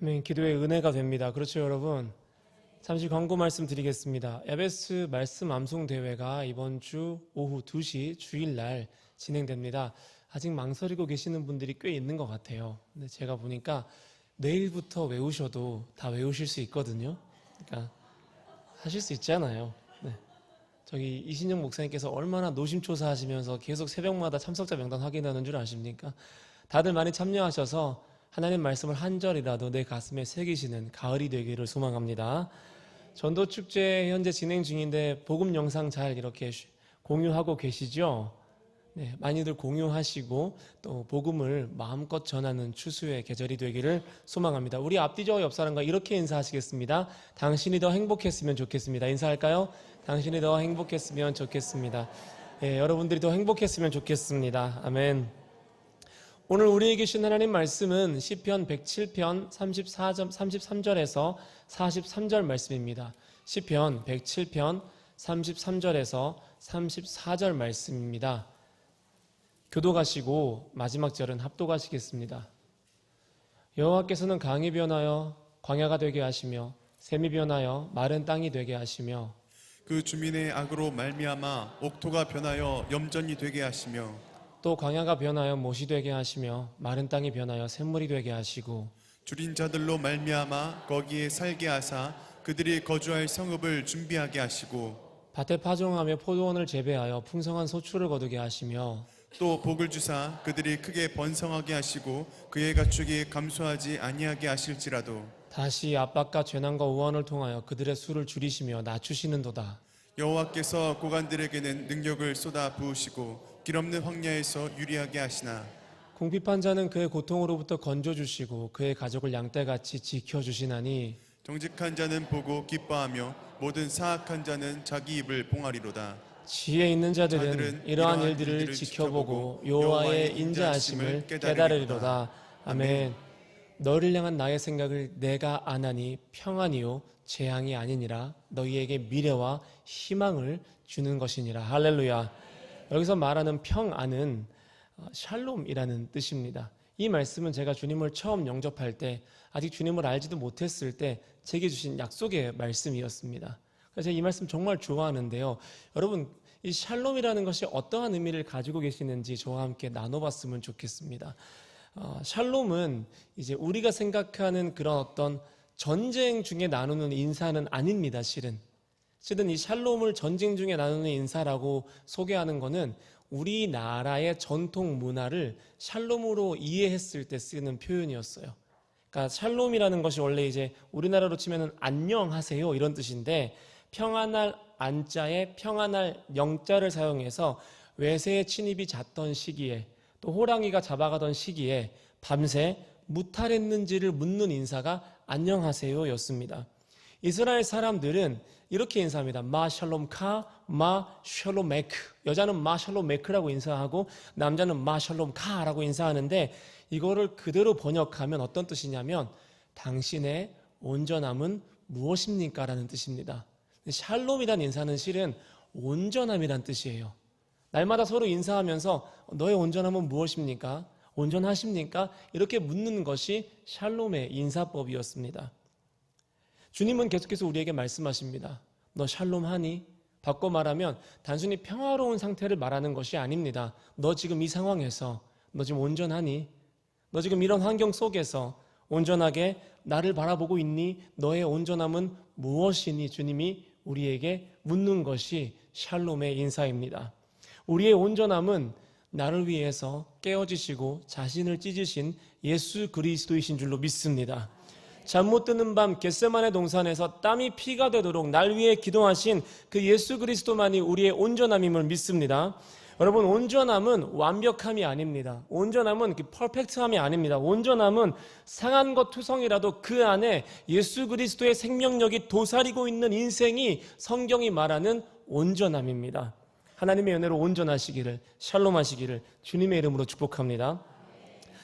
아멘. 기도의 은혜가 됩니다. 그렇죠, 여러분? 잠시 광고 말씀 드리겠습니다. 에베스 말씀 암송 대회가 이번 주 오후 2시 주일날 진행됩니다. 아직 망설이고 계시는 분들이 꽤 있는 것 같아요. 근데 제가 보니까 내일부터 외우셔도 다 외우실 수 있거든요. 그러니까 하실 수 있잖아요. 네. 저기 이신영 목사님께서 얼마나 노심초사하시면서 계속 새벽마다 참석자 명단 확인하는 줄 아십니까? 다들 많이 참여하셔서 하나님 말씀을 한 절이라도 내 가슴에 새기시는 가을이 되기를 소망합니다. 전도축제 현재 진행 중인데 복음 영상 잘 이렇게 공유하고 계시죠? 네, 많이들 공유하시고 또 복음을 마음껏 전하는 추수의 계절이 되기를 소망합니다. 우리 앞뒤저 옆 사람과 이렇게 인사하시겠습니다. 당신이 더 행복했으면 좋겠습니다. 인사할까요? 당신이 더 행복했으면 좋겠습니다. 네, 여러분들이 더 행복했으면 좋겠습니다. 아멘. 오늘 우리에게 주신 하나님 말씀은 시편 107편 33절에서 43절 말씀입니다. 시편 107편 33절에서 34절 말씀입니다. 교도가시고 마지막 절은 합독하시겠습니다. 여호와께서는 강이 변하여 광야가 되게 하시며 샘이 변하여 마른 땅이 되게 하시며 그 주민의 악으로 말미암아 옥토가 변하여 염전이 되게 하시며 또 광야가 변하여 못이 되게 하시며 마른 땅이 변하여 샘물이 되게 하시고 줄인 자들로 말미암아 거기에 살게 하사 그들이 거주할 성읍을 준비하게 하시고 밭에 파종하며 포도원을 재배하여 풍성한 소출을 거두게 하시며 또 복을 주사 그들이 크게 번성하게 하시고 그의 가축이 감소하지 아니하게 하실지라도 다시 압박과 재난과 우환을 통하여 그들의 수를 줄이시며 낮추시는도다. 여호와께서 고관들에게는 능력을 쏟아 부으시고 길없는 황야에서 유리하게 하시나 궁핍한 자는 그의 고통으로부터 건져주시고 그의 가족을 양떼같이 지켜주시나니 정직한 자는 보고 기뻐하며 모든 사악한 자는 자기 입을 봉하리로다. 지혜 있는 자들은 이러한 일들을 지켜보고 여호와의 인자하심을 깨달으리로다. 아멘. 너를 향한 나의 생각을 내가 아나니 평안이요 재앙이 아니니라. 너희에게 미래와 희망을 주는 것이니라. 할렐루야. 여기서 말하는 평안은 샬롬이라는 뜻입니다. 이 말씀은 제가 주님을 처음 영접할 때 아직 주님을 알지도 못했을 때 제게 주신 약속의 말씀이었습니다. 그래서 이 말씀 정말 좋아하는데요. 여러분, 이 샬롬이라는 것이 어떠한 의미를 가지고 계시는지 저와 함께 나눠봤으면 좋겠습니다. 샬롬은 이제 우리가 생각하는 그런 어떤 전쟁 중에 나누는 인사는 아닙니다. 실은 이 샬롬을 전쟁 중에 나누는 인사라고 소개하는 것은 우리나라의 전통 문화를 샬롬으로 이해했을 때 쓰는 표현이었어요. 그러니까 샬롬이라는 것이 원래 이제 우리나라로 치면은 안녕하세요 이런 뜻인데 평안할 안자에 평안할 영자를 사용해서 외세의 침입이 잦던 시기에 또 호랑이가 잡아가던 시기에 밤새 무탈했는지를 묻는 인사가 안녕하세요였습니다. 이스라엘 사람들은 이렇게 인사합니다. 마 샬롬 카, 마 샬롬 메크. 여자는 마 샬롬 메크라고 인사하고 남자는 마 샬롬 카라고 인사하는데 이거를 그대로 번역하면 어떤 뜻이냐면 당신의 온전함은 무엇입니까? 라는 뜻입니다. 샬롬이란 인사는 실은 온전함이란 뜻이에요. 날마다 서로 인사하면서 너의 온전함은 무엇입니까? 온전하십니까? 이렇게 묻는 것이 샬롬의 인사법이었습니다. 주님은 계속해서 우리에게 말씀하십니다. 너 샬롬하니? 바꿔 말하면 단순히 평화로운 상태를 말하는 것이 아닙니다. 너 지금 이 상황에서 너 지금 온전하니? 너 지금 이런 환경 속에서 온전하게 나를 바라보고 있니? 너의 온전함은 무엇이니? 주님이 우리에게 묻는 것이 샬롬의 인사입니다. 우리의 온전함은 나를 위해서 깨어지시고 자신을 찢으신 예수 그리스도이신 줄로 믿습니다. 잠 못 드는 밤 겟세마네 동산에서 땀이 피가 되도록 날 위해 기도하신 그 예수 그리스도만이 우리의 온전함임을 믿습니다. 여러분, 온전함은 완벽함이 아닙니다. 온전함은 퍼펙트함이 아닙니다. 온전함은 상한 것 투성이라도 그 안에 예수 그리스도의 생명력이 도사리고 있는 인생이 성경이 말하는 온전함입니다. 하나님의 은혜로 온전하시기를, 샬롬하시기를 주님의 이름으로 축복합니다.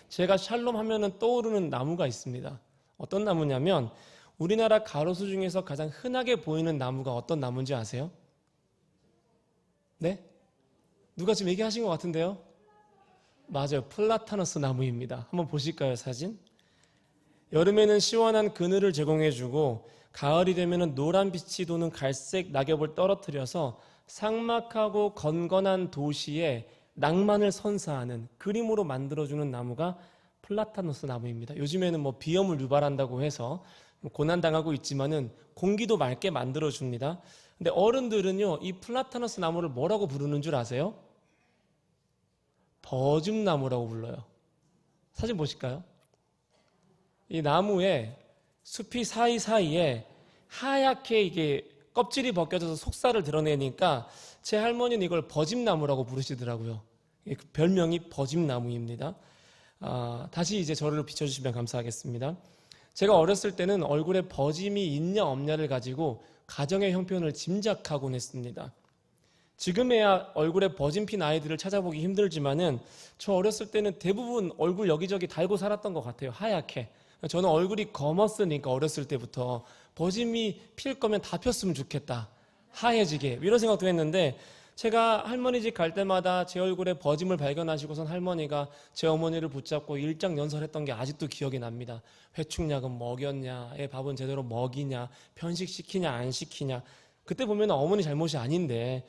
제가 샬롬 하면은 떠오르는 나무가 있습니다. 어떤 나무냐면 우리나라 가로수 중에서 가장 흔하게 보이는 나무가 어떤 나무인지 아세요? 네? 누가 지금 얘기하신 것 같은데요? 맞아요. 플라타너스 나무입니다. 한번 보실까요, 사진? 여름에는 시원한 그늘을 제공해주고 가을이 되면 노란 빛이 도는 갈색 낙엽을 떨어뜨려서 삭막하고 건건한 도시에 낭만을 선사하는 그림으로 만들어주는 나무가 플라타누스 나무입니다. 요즘에는 비염을 유발한다고 해서 고난당하고 있지만은 공기도 맑게 만들어줍니다. 근데 어른들은요, 이 플라타누스 나무를 뭐라고 부르는 줄 아세요? 버즘나무라고 불러요. 사진 보실까요? 이 나무에 숲이 사이사이에 하얗게 이게 껍질이 벗겨져서 속살을 드러내니까 제 할머니는 이걸 버짐나무라고 부르시더라고요. 그 별명이 버짐나무입니다. 다시 이제 저를 비춰주시면 감사하겠습니다. 제가 어렸을 때는 얼굴에 버짐이 있냐 없냐를 가지고 가정의 형편을 짐작하곤 했습니다. 지금에야 얼굴에 버짐 핀 아이들을 찾아보기 힘들지만은 저 어렸을 때는 대부분 얼굴 여기저기 달고 살았던 것 같아요. 하얗게. 저는 얼굴이 검었으니까 어렸을 때부터 버짐이 필 거면 다 폈으면 좋겠다. 하얘지게. 이런 생각도 했는데 제가 할머니 집 갈 때마다 제 얼굴에 버짐을 발견하시고선 할머니가 제 어머니를 붙잡고 일장연설했던 게 아직도 기억이 납니다. 회충약은 먹였냐, 애 밥은 제대로 먹이냐, 편식시키냐 안 시키냐. 그때 보면 어머니 잘못이 아닌데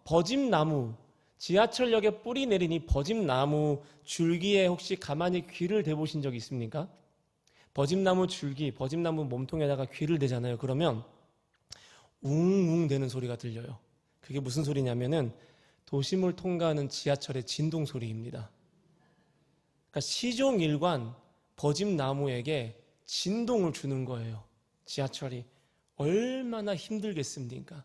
버짐나무, 지하철역에 뿌리 내린 이 버짐나무 줄기에 혹시 가만히 귀를 대보신 적 있습니까? 버짐나무 줄기, 버짐나무 몸통에다가 귀를 대잖아요. 그러면 웅웅 대는 소리가 들려요. 그게 무슨 소리냐면은 도심을 통과하는 지하철의 진동 소리입니다. 그러니까 시종일관 버짐나무에게 진동을 주는 거예요. 지하철이 얼마나 힘들겠습니까?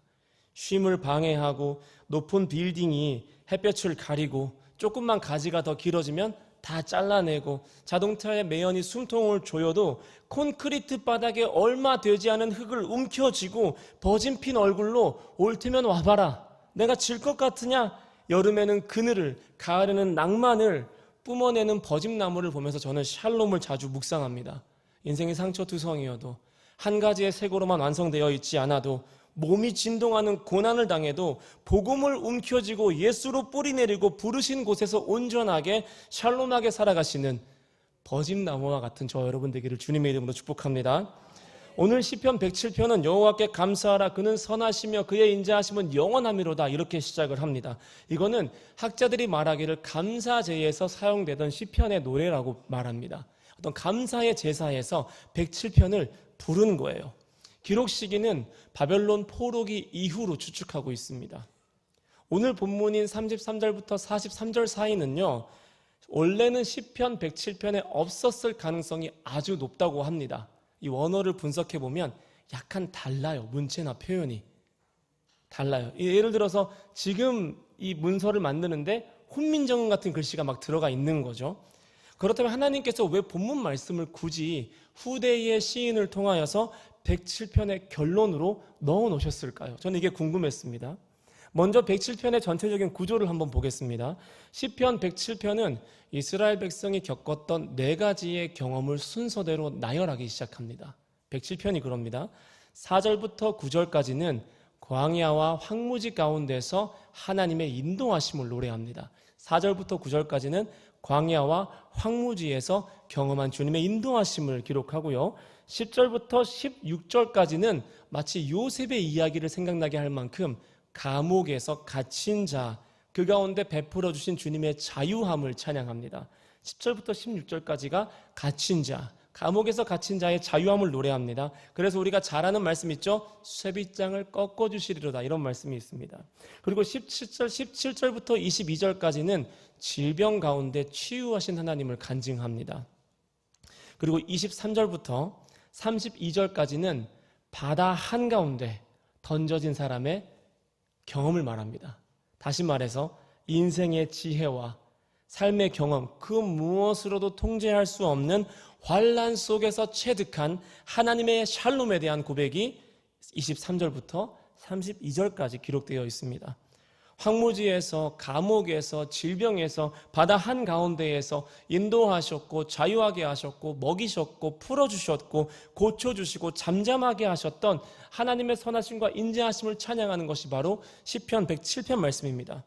쉼을 방해하고 높은 빌딩이 햇볕을 가리고 조금만 가지가 더 길어지면 다 잘라내고 자동차의 매연이 숨통을 조여도 콘크리트 바닥에 얼마 되지 않은 흙을 움켜쥐고 버짐 핀 얼굴로 올 테면 와봐라. 내가 질 것 같으냐? 여름에는 그늘을, 가을에는 낭만을 뿜어내는 버짐나무를 보면서 저는 샬롬을 자주 묵상합니다. 인생의 상처투성이어도 한 가지의 색으로만 완성되어 있지 않아도 몸이 진동하는 고난을 당해도 복음을 움켜쥐고 예수로 뿌리 내리고 부르신 곳에서 온전하게 샬롬하게 살아가시는 버짐나무와 같은 저 여러분 되기를 주님의 이름으로 축복합니다. 오늘 시편 107편은 여호와께 감사하라 그는 선하시며 그의 인자하심은 영원함이로다 이렇게 시작을 합니다. 이거는 학자들이 말하기를 감사제에서 사용되던 시편의 노래라고 말합니다. 어떤 감사의 제사에서 107편을 부른 거예요. 기록 시기는 바벨론 포로기 이후로 추측하고 있습니다. 오늘 본문인 33절부터 43절 사이는요, 원래는 시편 107편에 없었을 가능성이 아주 높다고 합니다. 이 원어를 분석해 보면 약간 달라요. 문체나 표현이 달라요. 예를 들어서 지금 이 문서를 만드는데 훈민정음 같은 글씨가 막 들어가 있는 거죠. 그렇다면 하나님께서 왜 본문 말씀을 굳이 후대의 시인을 통하여서 107편의 결론으로 넣어 놓으셨을까요? 저는 이게 궁금했습니다. 먼저 107편의 전체적인 구조를 한번 보겠습니다. 시편 107편은 이스라엘 백성이 겪었던 4가지의 경험을 순서대로 나열하기 시작합니다. 107편이 그럽니다. 4절부터 9절까지는 광야와 황무지 가운데서 하나님의 인도하심을 노래합니다. 4절부터 9절까지는 광야와 황무지에서 경험한 주님의 인도하심을 기록하고요. 10절부터 16절까지는 마치 요셉의 이야기를 생각나게 할 만큼 감옥에서 갇힌 자, 그 가운데 베풀어 주신 주님의 자유함을 찬양합니다. 10절부터 16절까지가 갇힌 자, 감옥에서 갇힌 자의 자유함을 노래합니다. 그래서 우리가 잘 아는 말씀 있죠? 쇠빗장을 꺾어주시리로다 이런 말씀이 있습니다. 그리고 17절부터 22절까지는 질병 가운데 치유하신 하나님을 간증합니다. 그리고 23절부터 32절까지는 바다 한가운데 던져진 사람의 경험을 말합니다. 다시 말해서 인생의 지혜와 삶의 경험, 그 무엇으로도 통제할 수 없는 환난 속에서 체득한 하나님의 샬롬에 대한 고백이 23절부터 32절까지 기록되어 있습니다. 황무지에서, 감옥에서, 질병에서, 바다 한가운데에서 인도하셨고 자유하게 하셨고 먹이셨고 풀어주셨고 고쳐주시고 잠잠하게 하셨던 하나님의 선하심과 인자하심을 찬양하는 것이 바로 시편 107편 말씀입니다.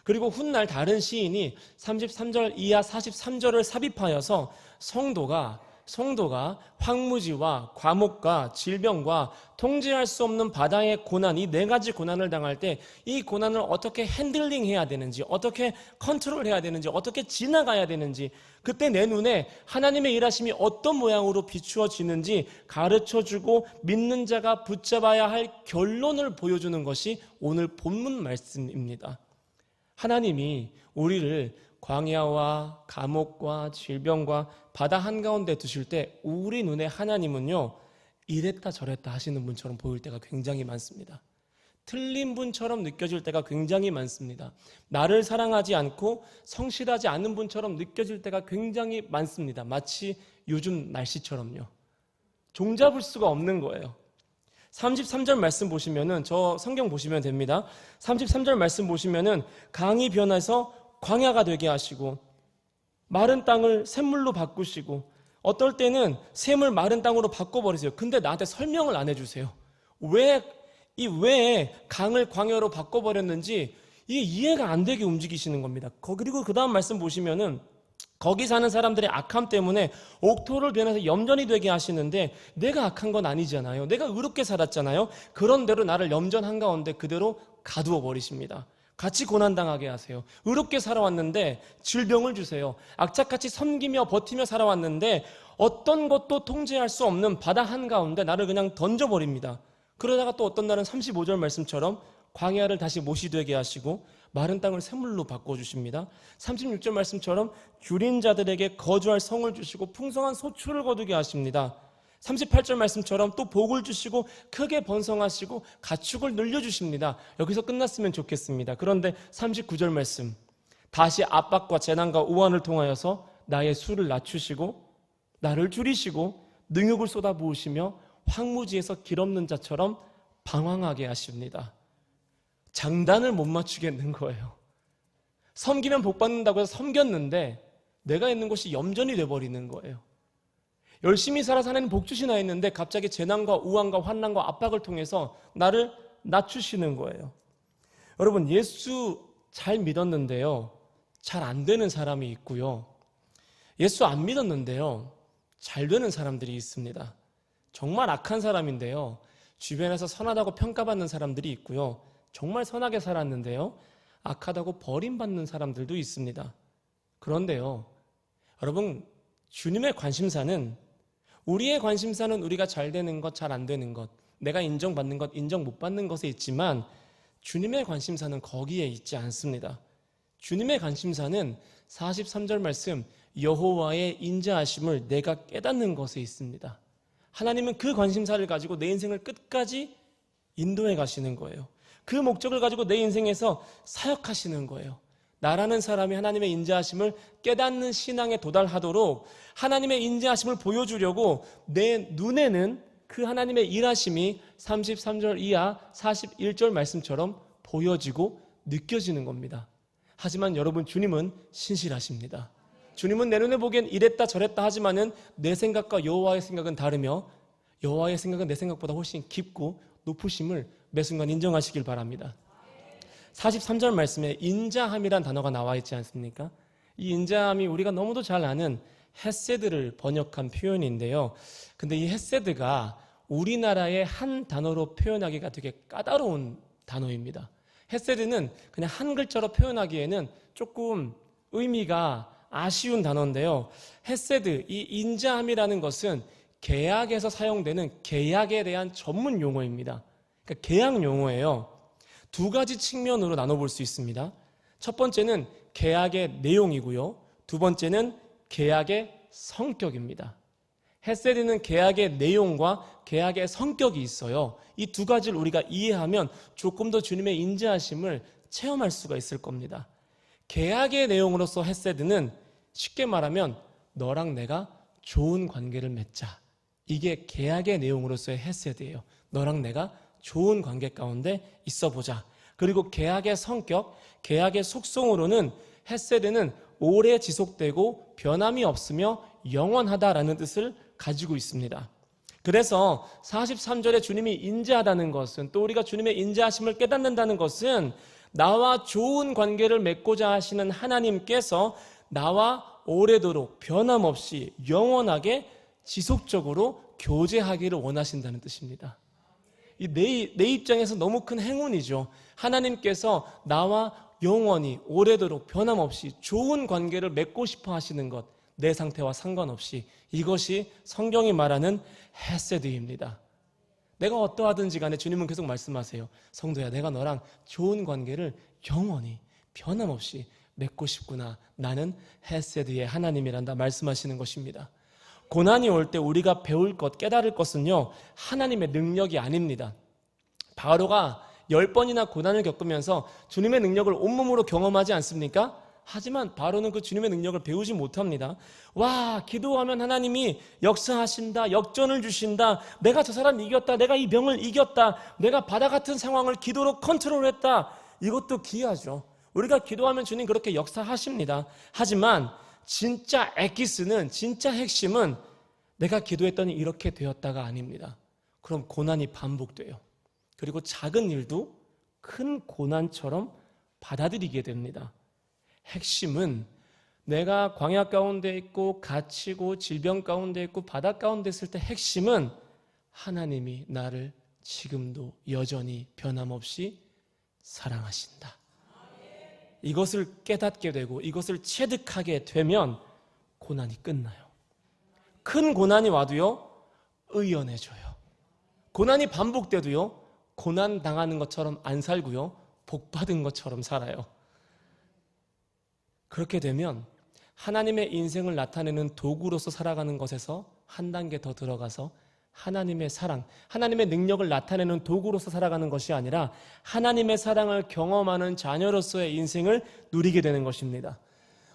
그리고 훗날 다른 시인이 33절 이하 43절을 삽입하여서 성도가 성도가 황무지와 과목과 질병과 통제할 수 없는 바다의 고난, 이 네 가지 고난을 당할 때 이 고난을 어떻게 핸들링해야 되는지, 어떻게 컨트롤해야 되는지, 어떻게 지나가야 되는지, 그때 내 눈에 하나님의 일하심이 어떤 모양으로 비추어지는지 가르쳐주고 믿는 자가 붙잡아야 할 결론을 보여주는 것이 오늘 본문 말씀입니다. 하나님이 우리를 광야와 감옥과 질병과 바다 한가운데 두실 때 우리 눈에 하나님은요, 이랬다 저랬다 하시는 분처럼 보일 때가 굉장히 많습니다. 틀린 분처럼 느껴질 때가 굉장히 많습니다. 나를 사랑하지 않고 성실하지 않은 분처럼 느껴질 때가 굉장히 많습니다. 마치 요즘 날씨처럼요. 종잡을 수가 없는 거예요. 33절 말씀 보시면은, 저 성경 보시면 됩니다. 33절 말씀 보시면은 강이 변해서 광야가 되게 하시고 마른 땅을 샘물로 바꾸시고 어떨 때는 샘을 마른 땅으로 바꿔버리세요. 근데 나한테 설명을 안 해주세요. 왜 강을 광야로 바꿔버렸는지 이게 이해가 안 되게 움직이시는 겁니다. 그리고 그 다음 말씀 보시면은 거기 사는 사람들의 악함 때문에 옥토를 변해서 염전이 되게 하시는데 내가 악한 건 아니잖아요. 내가 의롭게 살았잖아요. 그런 대로 나를 염전 한가운데 그대로 가두어 버리십니다. 같이 고난당하게 하세요. 의롭게 살아왔는데 질병을 주세요. 악착같이 섬기며 버티며 살아왔는데 어떤 것도 통제할 수 없는 바다 한가운데 나를 그냥 던져버립니다. 그러다가 또 어떤 날은 35절 말씀처럼 광야를 다시 못이 되게 하시고 마른 땅을 샘물로 바꿔주십니다. 36절 말씀처럼 줄인 자들에게 거주할 성을 주시고 풍성한 소출을 거두게 하십니다. 38절 말씀처럼 또 복을 주시고 크게 번성하시고 가축을 늘려주십니다. 여기서 끝났으면 좋겠습니다. 그런데 39절 말씀, 다시 압박과 재난과 우환을 통하여서 나의 수를 낮추시고 나를 줄이시고 능욕을 쏟아부으시며 황무지에서 길 없는 자처럼 방황하게 하십니다. 장단을 못 맞추겠는 거예요. 섬기면 복 받는다고 해서 섬겼는데 내가 있는 곳이 염전이 돼버리는 거예요. 열심히 살아서 하나님 복 주시나 했는데 갑자기 재난과 우환과 환난과 압박을 통해서 나를 낮추시는 거예요. 여러분, 예수 잘 믿었는데요, 잘 안 되는 사람이 있고요, 예수 안 믿었는데요, 잘 되는 사람들이 있습니다. 정말 악한 사람인데요, 주변에서 선하다고 평가받는 사람들이 있고요, 정말 선하게 살았는데요, 악하다고 버림받는 사람들도 있습니다. 그런데요, 여러분, 주님의 관심사는, 우리의 관심사는 우리가 잘 되는 것, 잘 안 되는 것, 내가 인정받는 것, 인정 못 받는 것에 있지만 주님의 관심사는 거기에 있지 않습니다. 주님의 관심사는 43절 말씀, 여호와의 인자하심을 내가 깨닫는 것에 있습니다. 하나님은 그 관심사를 가지고 내 인생을 끝까지 인도해 가시는 거예요. 그 목적을 가지고 내 인생에서 사역하시는 거예요. 나라는 사람이 하나님의 인자하심을 깨닫는 신앙에 도달하도록 하나님의 인자하심을 보여주려고 내 눈에는 그 하나님의 일하심이 33절 이하 41절 말씀처럼 보여지고 느껴지는 겁니다. 하지만 여러분, 주님은 신실하십니다. 주님은 내 눈에 보기엔 이랬다 저랬다 하지만은 내 생각과 여호와의 생각은 다르며 여호와의 생각은 내 생각보다 훨씬 깊고 높으심을 매 순간 인정하시길 바랍니다. 43절 말씀에 인자함이란 단어가 나와 있지 않습니까? 이 인자함이 우리가 너무도 잘 아는 헤세드를 번역한 표현인데요. 근데 이 헤세드가 우리나라의 한 단어로 표현하기가 되게 까다로운 단어입니다. 헤세드는 그냥 한 글자로 표현하기에는 조금 의미가 아쉬운 단어인데요. 헤세드, 이 인자함이라는 것은 계약에서 사용되는 계약에 대한 전문 용어입니다. 그러니까 계약 용어예요. 두 가지 측면으로 나눠볼 수 있습니다. 첫 번째는 계약의 내용이고요, 두 번째는 계약의 성격입니다. 헤세드는 계약의 내용과 계약의 성격이 있어요. 이 두 가지를 우리가 이해하면 조금 더 주님의 인자하심을 체험할 수가 있을 겁니다. 계약의 내용으로서 헤세드는 쉽게 말하면 너랑 내가 좋은 관계를 맺자, 이게 계약의 내용으로서의 헤세드예요. 너랑 내가 좋은 관계 가운데 있어보자. 그리고 계약의 성격, 계약의 속성으로는 헤세드는 오래 지속되고 변함이 없으며 영원하다라는 뜻을 가지고 있습니다. 그래서 43절에 주님이 인자하다는 것은, 또 우리가 주님의 인자하심을 깨닫는다는 것은 나와 좋은 관계를 맺고자 하시는 하나님께서 나와 오래도록 변함없이 영원하게 지속적으로 교제하기를 원하신다는 뜻입니다. 내 입장에서 너무 큰 행운이죠. 하나님께서 나와 영원히 오래도록 변함없이 좋은 관계를 맺고 싶어 하시는 것, 내 상태와 상관없이, 이것이 성경이 말하는 헤세드입니다. 내가 어떠하든지 간에 주님은 계속 말씀하세요. 성도야, 내가 너랑 좋은 관계를 영원히 변함없이 맺고 싶구나. 나는 헤세드의 하나님이란다 말씀하시는 것입니다. 고난이 올 때 우리가 배울 것, 깨달을 것은요, 하나님의 능력이 아닙니다. 바로가 10번이나 고난을 겪으면서 주님의 능력을 온몸으로 경험하지 않습니까? 하지만 바로는 그 주님의 능력을 배우지 못합니다. 와, 기도하면 하나님이 역사하신다, 역전을 주신다, 내가 저 사람 이겼다, 내가 이 병을 이겼다, 내가 바다 같은 상황을 기도로 컨트롤했다. 이것도 귀하죠. 우리가 기도하면 주님 그렇게 역사하십니다. 하지만 진짜 엑기스는, 진짜 핵심은 내가 기도했더니 이렇게 되었다가 아닙니다. 그럼 고난이 반복돼요. 그리고 작은 일도 큰 고난처럼 받아들이게 됩니다. 핵심은 내가 광야 가운데 있고 갇히고 질병 가운데 있고 바다 가운데 있을 때 핵심은 하나님이 나를 지금도 여전히 변함없이 사랑하신다. 이것을 깨닫게 되고 이것을 체득하게 되면 고난이 끝나요. 큰 고난이 와도요, 의연해져요. 고난이 반복돼도요, 고난 당하는 것처럼 안 살고요, 복 받은 것처럼 살아요. 그렇게 되면 하나님의 인생을 나타내는 도구로서 살아가는 것에서 한 단계 더 들어가서 하나님의 사랑, 하나님의 능력을 나타내는 도구로서 살아가는 것이 아니라 하나님의 사랑을 경험하는 자녀로서의 인생을 누리게 되는 것입니다.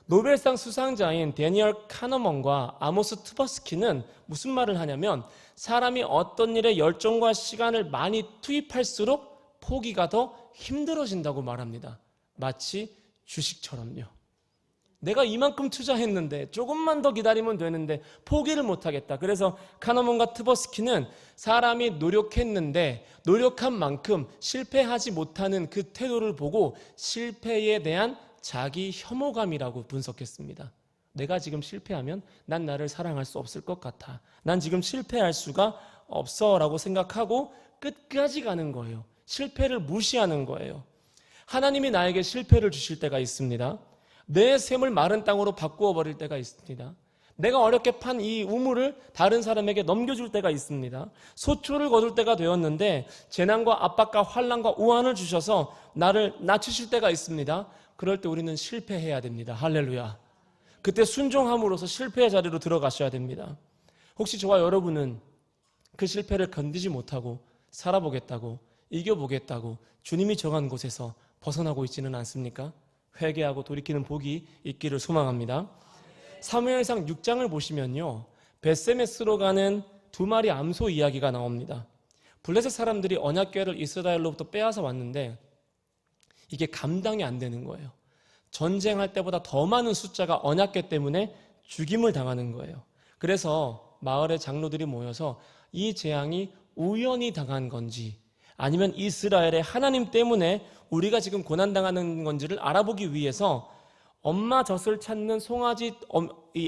노벨상 수상자인 데니얼 카너먼과 아모스 트버스키는 무슨 말을 하냐면, 사람이 어떤 일에 열정과 시간을 많이 투입할수록 포기가 더 힘들어진다고 말합니다. 마치 주식처럼요. 내가 이만큼 투자했는데 조금만 더 기다리면 되는데 포기를 못하겠다. 그래서 카너먼과 트버스키는 사람이 노력했는데 노력한 만큼 실패하지 못하는 그 태도를 보고 실패에 대한 자기 혐오감이라고 분석했습니다. 내가 지금 실패하면 난 나를 사랑할 수 없을 것 같아. 난 지금 실패할 수가 없어 라고 생각하고 끝까지 가는 거예요. 실패를 무시하는 거예요. 하나님이 나에게 실패를 주실 때가 있습니다. 내 샘을 마른 땅으로 바꾸어 버릴 때가 있습니다. 내가 어렵게 판 이 우물을 다른 사람에게 넘겨줄 때가 있습니다. 소초를 거둘 때가 되었는데 재난과 압박과 환난과 우환을 주셔서 나를 낮추실 때가 있습니다. 그럴 때 우리는 실패해야 됩니다. 할렐루야. 그때 순종함으로써 실패의 자리로 들어가셔야 됩니다. 혹시 저와 여러분은 그 실패를 견디지 못하고 살아보겠다고, 이겨보겠다고 주님이 정한 곳에서 벗어나고 있지는 않습니까? 회개하고 돌이키는 복이 있기를 소망합니다. 사무엘상 6장을 보시면요, 벳세메스로 가는 두 마리 암소 이야기가 나옵니다. 블레셋 사람들이 언약궤를 이스라엘로부터 빼앗아 왔는데 이게 감당이 안 되는 거예요. 전쟁할 때보다 더 많은 숫자가 언약궤 때문에 죽임을 당하는 거예요. 그래서 마을의 장로들이 모여서 이 재앙이 우연히 당한 건지 아니면 이스라엘의 하나님 때문에 우리가 지금 고난당하는 건지를 알아보기 위해서 엄마 젖을 찾는 송아지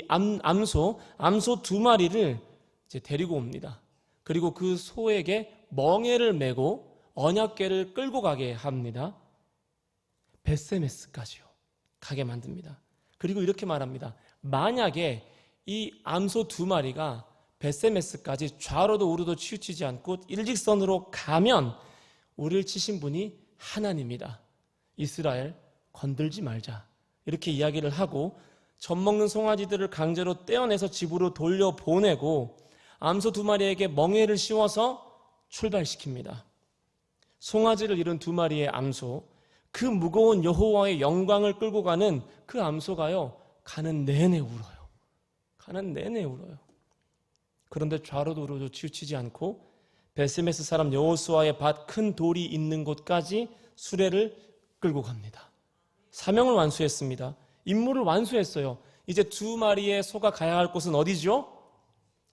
암소 두 마리를 이제 데리고 옵니다. 그리고 그 소에게 멍에를 메고 언약궤를 끌고 가게 합니다. 벳세메스까지요. 가게 만듭니다. 그리고 이렇게 말합니다. 만약에 이 암소 두 마리가 벳세메스까지 좌로도 우로도 치우치지 않고 일직선으로 가면 우리를 치신 분이 하나님이다. 이스라엘 건들지 말자. 이렇게 이야기를 하고 젖먹는 송아지들을 강제로 떼어내서 집으로 돌려보내고 암소 두 마리에게 멍에를 씌워서 출발시킵니다. 송아지를 잃은 두 마리의 암소, 그 무거운 여호와의 영광을 끌고 가는 그 암소가요, 가는 내내 울어요. 가는 내내 울어요. 그런데 좌로도 우로도 치우치지 않고 벳세메스 사람 여호수아의 밭 큰 돌이 있는 곳까지 수레를 끌고 갑니다. 사명을 완수했습니다. 임무를 완수했어요. 이제 두 마리의 소가 가야 할 곳은 어디죠?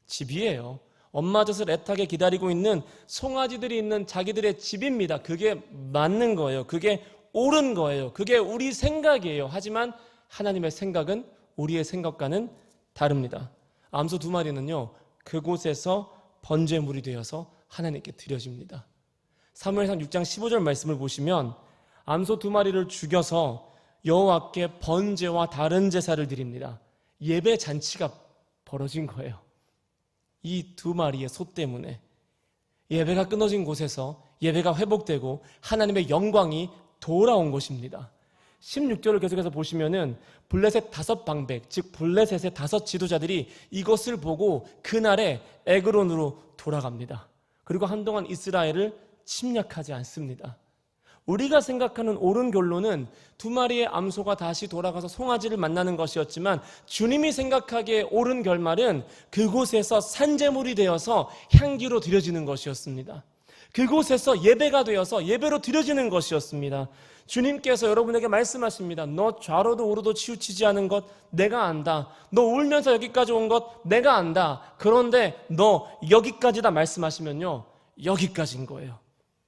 집이에요. 엄마 젖을 애타게 기다리고 있는 송아지들이 있는 자기들의 집입니다. 그게 맞는 거예요. 그게 옳은 거예요. 그게 우리 생각이에요. 하지만 하나님의 생각은 우리의 생각과는 다릅니다. 암소 두 마리는요, 그곳에서 번제물이 되어서 하나님께 드려집니다. 사무엘상 6장 15절 말씀을 보시면 암소 2마리를 죽여서 여호와께 번제와 다른 제사를 드립니다. 예배 잔치가 벌어진 거예요. 이 2마리의 소 때문에 예배가 끊어진 곳에서 예배가 회복되고 하나님의 영광이 돌아온 것입니다. 16절을 계속해서 보시면은 블레셋 5방백, 즉 블레셋의 5 지도자들이 이것을 보고 그날에 에그론으로 돌아갑니다. 그리고 한동안 이스라엘을 침략하지 않습니다. 우리가 생각하는 옳은 결론은 2마리의 암소가 다시 돌아가서 송아지를 만나는 것이었지만 주님이 생각하기에 옳은 결말은 그곳에서 산제물이 되어서 향기로 드려지는 것이었습니다. 그곳에서 예배가 되어서 예배로 드려지는 것이었습니다. 주님께서 여러분에게 말씀하십니다. 너 좌로도 우로도 치우치지 않은 것 내가 안다. 너 울면서 여기까지 온 것 내가 안다. 그런데 너 여기까지다 말씀하시면요, 여기까지인 거예요.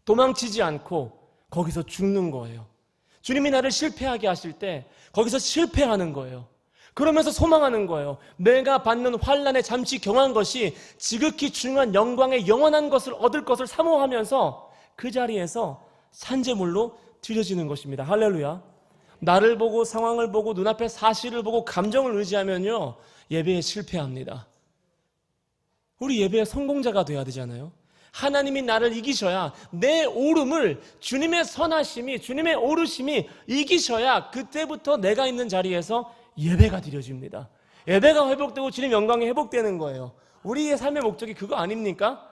도망치지 않고 거기서 죽는 거예요. 주님이 나를 실패하게 하실 때 거기서 실패하는 거예요. 그러면서 소망하는 거예요. 내가 받는 환난에 잠시 경한 것이 지극히 중요한 영광의 영원한 것을 얻을 것을 사모하면서 그 자리에서 산제물로 드려지는 것입니다. 할렐루야. 나를 보고 상황을 보고 눈앞의 사실을 보고 감정을 의지하면요, 예배에 실패합니다. 우리 예배의 성공자가 돼야 되잖아요. 하나님이 나를 이기셔야, 내 오름을 주님의 선하심이, 주님의 오르심이 이기셔야 그때부터 내가 있는 자리에서 예배가 드려집니다. 예배가 회복되고 주님 영광이 회복되는 거예요. 우리의 삶의 목적이 그거 아닙니까?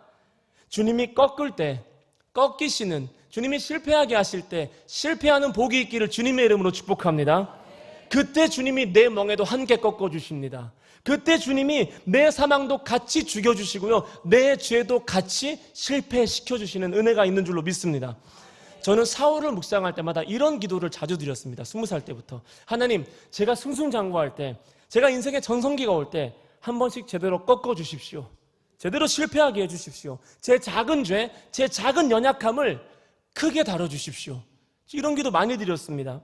주님이 꺾을 때 꺾이시는, 주님이 실패하게 하실 때 실패하는 복이 있기를 주님의 이름으로 축복합니다. 그때 주님이 내 멍에도 함께 꺾어주십니다. 그때 주님이 내 사망도 같이 죽여주시고요, 내 죄도 같이 실패시켜주시는 은혜가 있는 줄로 믿습니다. 저는 사울을 묵상할 때마다 이런 기도를 자주 드렸습니다. 20살 때부터. 하나님, 제가 승승장구할 때, 제가 인생의 전성기가 올 때 한 번씩 제대로 꺾어주십시오. 제대로 실패하게 해주십시오. 제 작은 죄, 제 작은 연약함을 크게 다뤄주십시오. 이런 기도 많이 드렸습니다.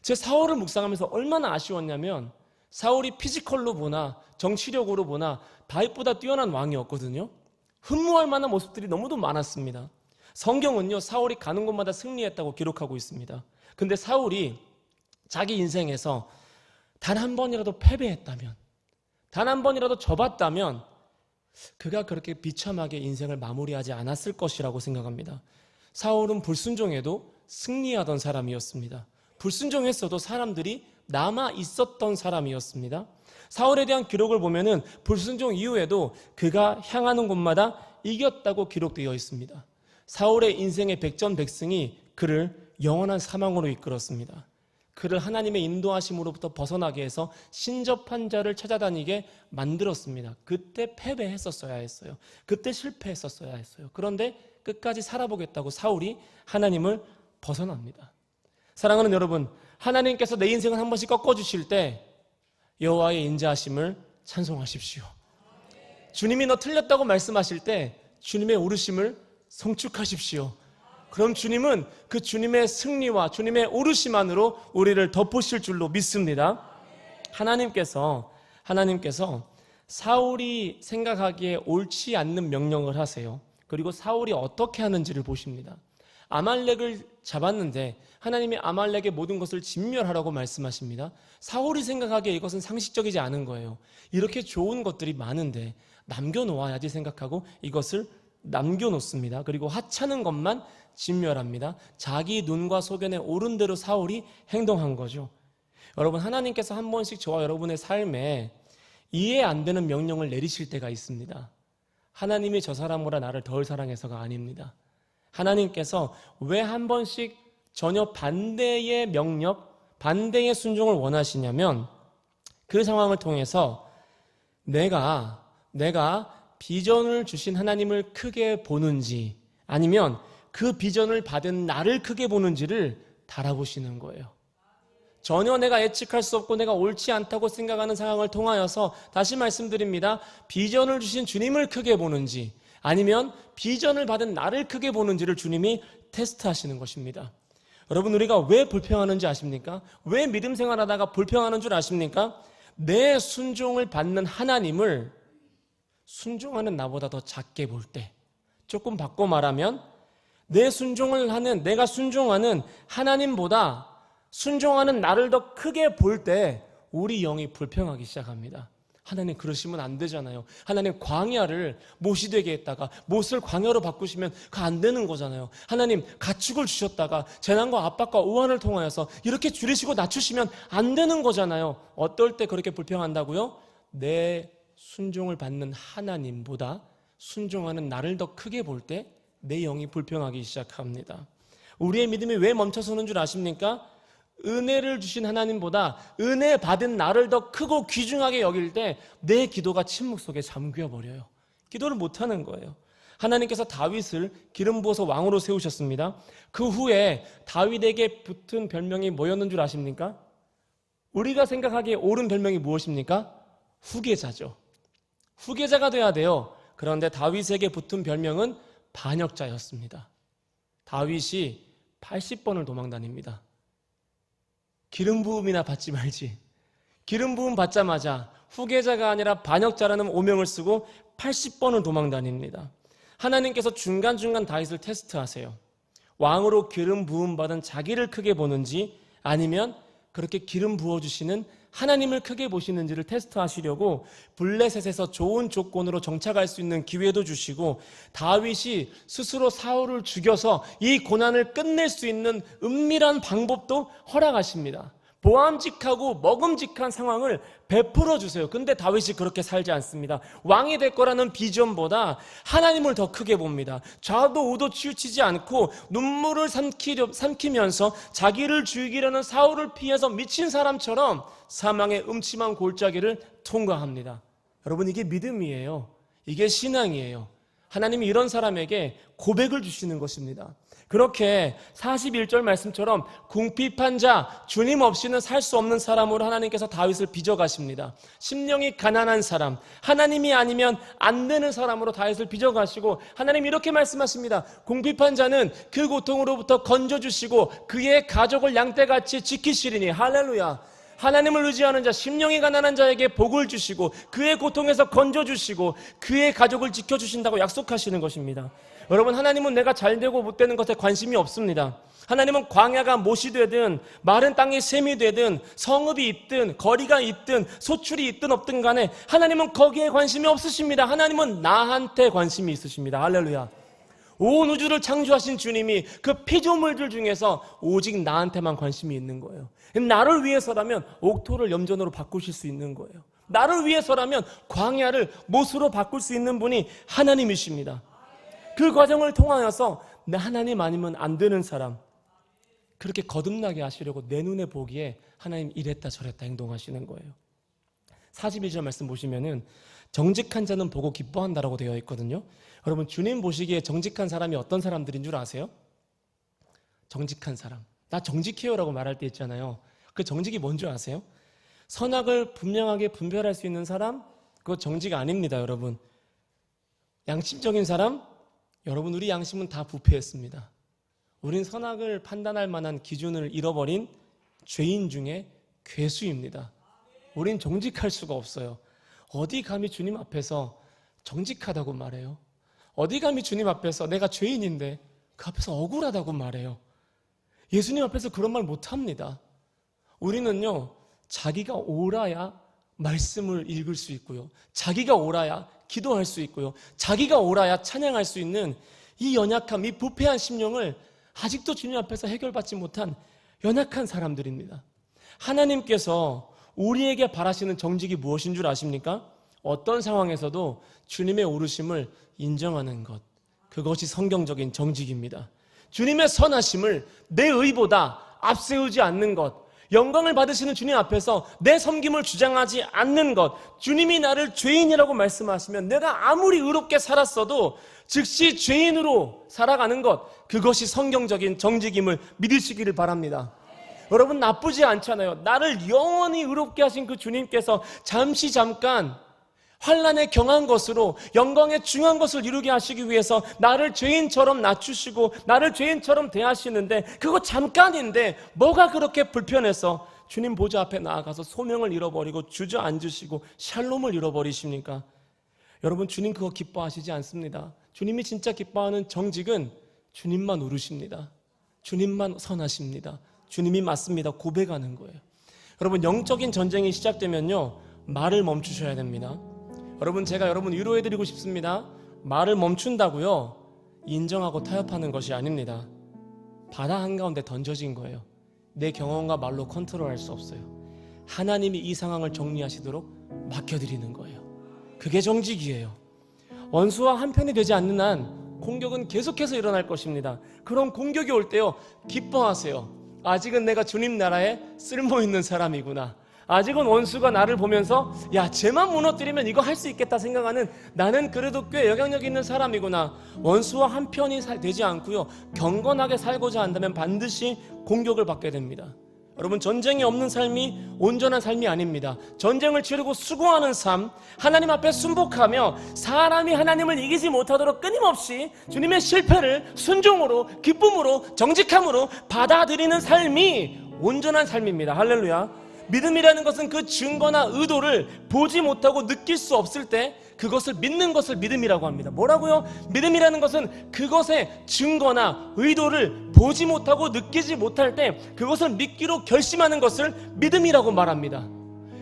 제 사울을 묵상하면서 얼마나 아쉬웠냐면, 사울이 피지컬로 보나 정치력으로 보나 다윗보다 뛰어난 왕이었거든요. 흠모할 만한 모습들이 너무도 많았습니다. 성경은요, 사울이 가는 곳마다 승리했다고 기록하고 있습니다. 근데 사울이 자기 인생에서 단 한 번이라도 패배했다면, 단 한 번이라도 져봤다면 그가 그렇게 비참하게 인생을 마무리하지 않았을 것이라고 생각합니다. 사울은 불순종해도 승리하던 사람이었습니다. 불순종했어도 사람들이 남아 있었던 사람이었습니다. 사울에 대한 기록을 보면은 불순종 이후에도 그가 향하는 곳마다 이겼다고 기록되어 있습니다. 사울의 인생의 백전백승이 그를 영원한 사망으로 이끌었습니다. 그를 하나님의 인도하심으로부터 벗어나게 해서 신접한 자를 찾아다니게 만들었습니다. 그때 패배했었어야 했어요. 그때 실패했었어야 했어요. 그런데 끝까지 살아보겠다고 사울이 하나님을 벗어납니다. 사랑하는 여러분, 하나님께서 내 인생을 한 번씩 꺾어주실 때 여호와의 인자하심을 찬송하십시오. 주님이 너 틀렸다고 말씀하실 때 주님의 오르심을 성축하십시오. 그럼 주님은 그 주님의 승리와 주님의 오르심만으로 우리를 덮으실 줄로 믿습니다. 하나님께서 사울이 생각하기에 옳지 않는 명령을 하세요. 그리고 사울이 어떻게 하는지를 보십니다. 아말렉을 잡았는데 하나님이 아말렉의 모든 것을 진멸하라고 말씀하십니다. 사울이 생각하기에 이것은 상식적이지 않은 거예요. 이렇게 좋은 것들이 많은데 남겨놓아야지 생각하고 이것을 남겨놓습니다. 그리고 하찮은 것만 진멸합니다. 자기 눈과 소견에 옳은 대로 사울이 행동한 거죠. 여러분, 하나님께서 한 번씩 저와 여러분의 삶에 이해 안 되는 명령을 내리실 때가 있습니다. 하나님이 저 사람보다 나를 덜 사랑해서가 아닙니다. 하나님께서 왜 한 번씩 전혀 반대의 명령, 반대의 순종을 원하시냐면 그 상황을 통해서 내가 비전을 주신 하나님을 크게 보는지 아니면 그 비전을 받은 나를 크게 보는지를 달아보시는 거예요. 전혀 내가 예측할 수 없고 내가 옳지 않다고 생각하는 상황을 통하여서 다시 말씀드립니다. 비전을 주신 주님을 크게 보는지 아니면 비전을 받은 나를 크게 보는지를 주님이 테스트하시는 것입니다. 여러분, 우리가 왜 불평하는지 아십니까? 왜 믿음 생활하다가 불평하는 줄 아십니까? 내 순종을 받는 하나님을 순종하는 나보다 더 작게 볼 때, 조금 바꿔 말하면 내가 순종하는 하나님보다 순종하는 나를 더 크게 볼 때 우리 영이 불평하기 시작합니다. 하나님 그러시면 안 되잖아요. 하나님 광야를 못이 되게 했다가 못을 광야로 바꾸시면 그거 안 되는 거잖아요. 하나님 가축을 주셨다가 재난과 압박과 오한을 통하여서 이렇게 줄이시고 낮추시면 안 되는 거잖아요. 어떨 때 그렇게 불평한다고요? 내 순종을 받는 하나님보다 순종하는 나를 더 크게 볼 때 내 영이 불평하기 시작합니다. 우리의 믿음이 왜 멈춰서는 줄 아십니까? 은혜를 주신 하나님보다 은혜 받은 나를 더 크고 귀중하게 여길 때 내 기도가 침묵 속에 잠겨버려요. 기도를 못하는 거예요. 하나님께서 다윗을 기름 부어서 왕으로 세우셨습니다. 그 후에 다윗에게 붙은 별명이 뭐였는 줄 아십니까? 우리가 생각하기에 옳은 별명이 무엇입니까? 후계자죠. 후계자가 돼야 돼요. 그런데 다윗에게 붙은 별명은 반역자였습니다. 다윗이 80번을 도망다닙니다. 기름 부음이나 받지 말지. 기름 부음 받자마자 후계자가 아니라 반역자라는 오명을 쓰고 80번을 도망다닙니다. 하나님께서 중간중간 다윗을 테스트하세요. 왕으로 기름 부음 받은 자기를 크게 보는지 아니면 그렇게 기름 부어주시는 하나님을 크게 보시는지를 테스트하시려고 블레셋에서 좋은 조건으로 정착할 수 있는 기회도 주시고 다윗이 스스로 사울을 죽여서 이 고난을 끝낼 수 있는 은밀한 방법도 허락하십니다. 보암직하고 먹음직한 상황을 베풀어 주세요. 근데 다윗이 그렇게 살지 않습니다. 왕이 될 거라는 비전보다 하나님을 더 크게 봅니다. 좌도 우도 치우치지 않고 눈물을 삼키면서 자기를 죽이려는 사울을 피해서 미친 사람처럼 사망의 음침한 골짜기를 통과합니다. 여러분, 이게 믿음이에요. 이게 신앙이에요. 하나님이 이런 사람에게 고백을 주시는 것입니다. 그렇게 41절 말씀처럼 궁핍한 자, 주님 없이는 살 수 없는 사람으로 하나님께서 다윗을 빚어가십니다. 심령이 가난한 사람, 하나님이 아니면 안 되는 사람으로 다윗을 빚어가시고 하나님이 이렇게 말씀하십니다. 궁핍한 자는 그 고통으로부터 건져주시고 그의 가족을 양떼같이 지키시리니. 할렐루야. 하나님을 의지하는 자, 심령이 가난한 자에게 복을 주시고 그의 고통에서 건져주시고 그의 가족을 지켜주신다고 약속하시는 것입니다. 여러분, 하나님은 내가 잘되고 못되는 것에 관심이 없습니다. 하나님은 광야가 못이 되든 마른 땅이 샘이 되든 성읍이 있든 거리가 있든 소출이 있든 없든 간에 하나님은 거기에 관심이 없으십니다. 하나님은 나한테 관심이 있으십니다. 할렐루야. 온 우주를 창조하신 주님이 그 피조물들 중에서 오직 나한테만 관심이 있는 거예요. 나를 위해서라면 옥토를 염전으로 바꾸실 수 있는 거예요. 나를 위해서라면 광야를 못으로 바꿀 수 있는 분이 하나님이십니다. 그 과정을 통하여서 하나님 아니면 안 되는 사람, 그렇게 거듭나게 하시려고 내 눈에 보기에 하나님 이랬다 저랬다 행동하시는 거예요. 41절 말씀 보시면은 정직한 자는 보고 기뻐한다라고 되어 있거든요. 여러분, 주님 보시기에 정직한 사람이 어떤 사람들인 줄 아세요? 정직한 사람. 나 정직해요라고 말할 때 있잖아요. 그 정직이 뭔 줄 아세요? 선악을 분명하게 분별할 수 있는 사람? 그거 정직 아닙니다, 여러분. 양심적인 사람? 여러분, 우리 양심은 다 부패했습니다. 우린 선악을 판단할 만한 기준을 잃어버린 죄인 중에 괴수입니다. 우린 정직할 수가 없어요. 어디 감히 주님 앞에서 정직하다고 말해요? 어디 감히 주님 앞에서 내가 죄인인데 그 앞에서 억울하다고 말해요? 예수님 앞에서 그런 말 못합니다. 우리는요, 자기가 옳아야 말씀을 읽을 수 있고요, 자기가 옳아야 기도할 수 있고요, 자기가 옳아야 찬양할 수 있는 이 연약함, 이 부패한 심령을 아직도 주님 앞에서 해결받지 못한 연약한 사람들입니다. 하나님께서 우리에게 바라시는 정직이 무엇인 줄 아십니까? 어떤 상황에서도 주님의 오르심을 인정하는 것, 그것이 성경적인 정직입니다. 주님의 선하심을 내 의보다 앞세우지 않는 것, 영광을 받으시는 주님 앞에서 내 섬김을 주장하지 않는 것, 주님이 나를 죄인이라고 말씀하시면 내가 아무리 의롭게 살았어도 즉시 죄인으로 살아가는 것, 그것이 성경적인 정직임을 믿으시기를 바랍니다. 여러분, 나쁘지 않잖아요. 나를 영원히 의롭게 하신 그 주님께서 잠깐 환난에 경한 것으로 영광에 중한 것을 이루게 하시기 위해서 나를 죄인처럼 낮추시고 나를 죄인처럼 대하시는데 그거 잠깐인데 뭐가 그렇게 불편해서 주님 보좌 앞에 나아가서 소명을 잃어버리고 주저앉으시고 샬롬을 잃어버리십니까? 여러분, 주님 그거 기뻐하시지 않습니다. 주님이 진짜 기뻐하는 정직은 주님만 오르십니다. 주님만 선하십니다. 주님이 맞습니다. 고백하는 거예요. 여러분, 영적인 전쟁이 시작되면요, 말을 멈추셔야 됩니다. 여러분, 제가 여러분 위로해드리고 싶습니다. 말을 멈춘다고요, 인정하고 타협하는 것이 아닙니다. 바다 한가운데 던져진 거예요. 내 경험과 말로 컨트롤할 수 없어요. 하나님이 이 상황을 정리하시도록 맡겨드리는 거예요. 그게 정직이에요. 원수와 한편이 되지 않는 한 공격은 계속해서 일어날 것입니다. 그런 공격이 올 때요, 기뻐하세요. 아직은 내가 주님 나라에 쓸모있는 사람이구나. 아직은 원수가 나를 보면서 야, 쟤만 무너뜨리면 이거 할 수 있겠다 생각하는, 나는 그래도 꽤 영향력 있는 사람이구나. 원수와 한편이 되지 않고요, 경건하게 살고자 한다면 반드시 공격을 받게 됩니다. 여러분, 전쟁이 없는 삶이 온전한 삶이 아닙니다. 전쟁을 치르고 수고하는 삶, 하나님 앞에 순복하며 사람이 하나님을 이기지 못하도록 끊임없이 주님의 실패를 순종으로, 기쁨으로, 정직함으로 받아들이는 삶이 온전한 삶입니다. 할렐루야. 믿음이라는 것은 그 증거나 의도를 보지 못하고 느낄 수 없을 때 그것을 믿는 것을 믿음이라고 합니다. 뭐라고요? 믿음이라는 것은 그것의 증거나 의도를 보지 못하고 느끼지 못할 때 그것을 믿기로 결심하는 것을 믿음이라고 말합니다.